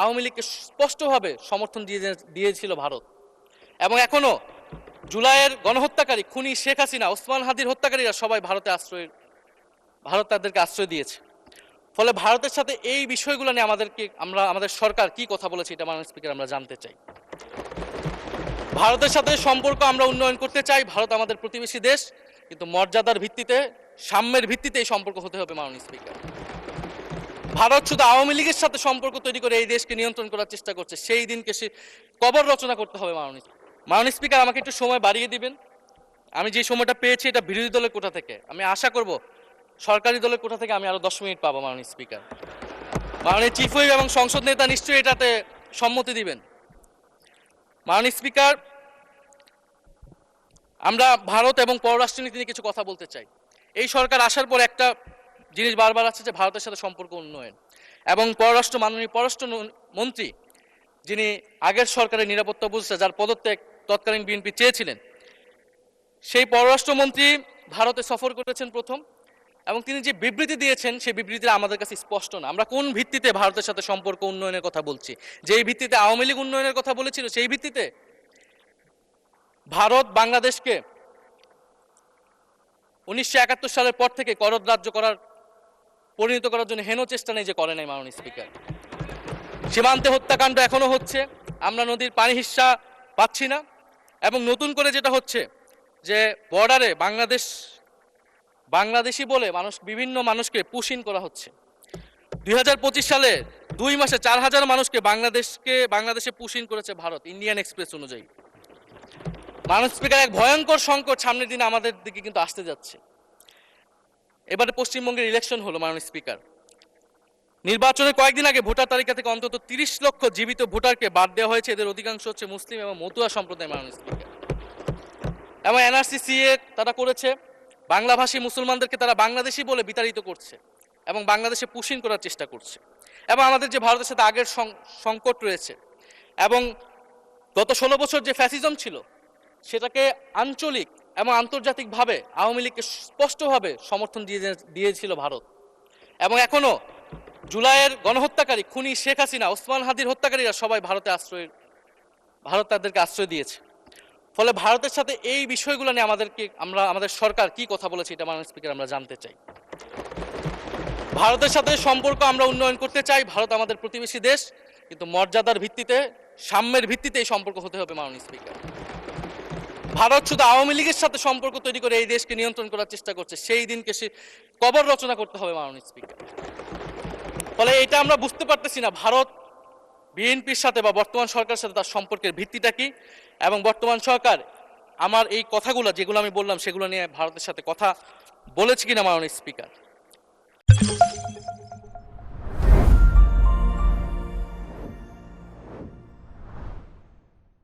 আওয়ামী লীগকে স্পষ্টভাবে সমর্থন দিয়েছিল ভারত। এবং এখনো জুলাইয়ের গণহত্যাকারী খুনি শেখ হাসিনা, ওসমান হাদির হত্যাকারীরা সবাই ভারত তাদেরকে আশ্রয় দিয়েছে। ফলে ভারতের সাথে এই বিষয়গুলো নিয়ে আমাদের সরকার কি কথা বলেছে এটা মাননীয় স্পিকার আমরা জানতে চাই। ভারতের সাথে সম্পর্ক আমরা উন্নয়ন করতে চাই, ভারত আমাদের প্রতিবেশী দেশ, কিন্তু মর্যাদার ভিত্তিতে, সাম্যের ভিত্তিতে এই সম্পর্ক হতে হবে মাননীয় স্পিকার। ভারত শুধু আওয়ামী লীগের সাথে সম্পর্ক তৈরি করে এই দেশকে নিয়ন্ত্রণ করার চেষ্টা করছে, সেই দিনকে সে কবর রচনা করতে হবে মাননীয় স্পিকার। আমাকে একটু সময় বাড়িয়ে দিবেন। আমি যে সময়টা পেয়েছি এটা বিরোধী দলের কোটা থেকে, আমি আশা করব সরকারি দলের কোটা থেকে আমি আরো 10 মিনিট পাবো মাননীয় স্পিকার। মাননীয় চিফ হুইপ এবং সংসদ নেতা নিশ্চয়ই এটাতে সম্মতি দিবেন। মাননীয় স্পিকার, আমরা ভারত এবং পররাষ্ট্রনীতি নিয়ে কিছু কথা বলতে চাই। এই সরকার আসার পর একটা জিনিস বারবার আছে যে ভারতের সাথে সম্পর্ক উন্নয়ন, এবং মাননীয় পররাষ্ট্র মন্ত্রী যিনি আগের সরকারের নিরাপত্তা উপদেষ্টা, যার পদত্যাগ তৎকালীন বিএনপি চেয়েছিলেন, সেই পররাষ্ট্রমন্ত্রী ভারতে সফর করেছেন প্রথম, এবং তিনি যে বিবৃতি দিয়েছেন সেই বিবৃতিটা আমাদের কাছে স্পষ্ট না। আমরা কোন ভিত্তিতে ভারতের সাথে সম্পর্ক উন্নয়নের কথা বলছি? যেই ভিত্তিতে আওয়ামী লীগ উন্নয়নের কথা বলেছিল সেই ভিত্তিতে? ভারত বাংলাদেশকে 1971 সালের পর থেকে করদ রাজ্য পরিণত করার জন্য হেন চেষ্টা নেই যে করে নাই মাননীয় স্পিকার। সীমান্তে হত্যাকাণ্ড এখনো হচ্ছে, আমরা নদীর পানি হিস্সা পাচ্ছি না, এবং নতুন করে যেটা হচ্ছে যে বর্ডারে বাংলাদেশি বলে বিভিন্ন মানুষকে পুশ ইন করা হচ্ছে। 2025 সালে 2 মাসে 4000 মানুষকে বাংলাদেশে পুশ ইন করেছে ভারত, ইন্ডিয়ান এক্সপ্রেস অনুযায়ী। মাননীয় স্পিকার, এক ভয়ঙ্কর সংকট সামনের দিনে আমাদের দিকে কিন্তু আসতে যাচ্ছে। এবারে পশ্চিমবঙ্গের ইলেকশন হলো মাননীয় স্পিকার। নির্বাচনের কয়েকদিন আগে ভোটার তালিকা থেকে অন্তত 30 লক্ষ জীবিত ভোটারকে বাদ দেওয়া হয়েছে। এদের অধিকাংশ হচ্ছে মুসলিম এবং মতুয়া সম্প্রদায় মাননীয় স্পিকার। এবং NRC-CA তারা করেছে, বাংলাভাষী মুসলমানদেরকে তারা বাংলাদেশি বলে বিতাড়িত করছে এবং বাংলাদেশে পুশ ইন করার চেষ্টা করছে। এবং আমাদের যে ভারতের সাথে আগের সংকট রয়েছে, এবং গত 16 বছর যে ফ্যাসিজম ছিল সেটাকে আঞ্চলিক এবং আন্তর্জাতিকভাবে আওয়ামী লীগকে স্পষ্টভাবে সমর্থন দিয়েছিল ভারত। এবং এখনো জুলাইয়ের গণহত্যাকারী খুনি শেখ হাসিনা, ওসমান হাদির হত্যাকারীরা সবাই ভারত তাদেরকে আশ্রয় দিয়েছে। ফলে ভারতের সাথে এই বিষয়গুলো নিয়ে আমাদের সরকার কি কথা বলেছে এটা মাননীয় স্পিকার আমরা জানতে চাই। ভারতের সাথে সম্পর্ক আমরা উন্নয়ন করতে চাই, ভারত আমাদের প্রতিবেশী দেশ, কিন্তু মর্যাদার ভিত্তিতে, সাম্যের ভিত্তিতে এই সম্পর্ক হতে হবে মাননীয় স্পিকার। ভারত শুধু আওয়ামী লীগের সাথে সম্পর্ক তৈরি করে এই দেশকে নিয়ন্ত্রণ করার চেষ্টা করছে, সেই দিনকে সে কবর রচনা করতে হবে মাননীয় স্পিকার। ফলে এটা আমরা বুঝতে পারতেছি না ভারত বিএনপির সাথে বা বর্তমান সরকারের সাথে তার সম্পর্কের ভিত্তিটা কি, এবং বর্তমান সরকার আমার এই কথাগুলো যেগুলো আমি বললাম সেগুলো নিয়ে ভারতের সাথে কথা বলেছে কিনা মাননীয় স্পিকার।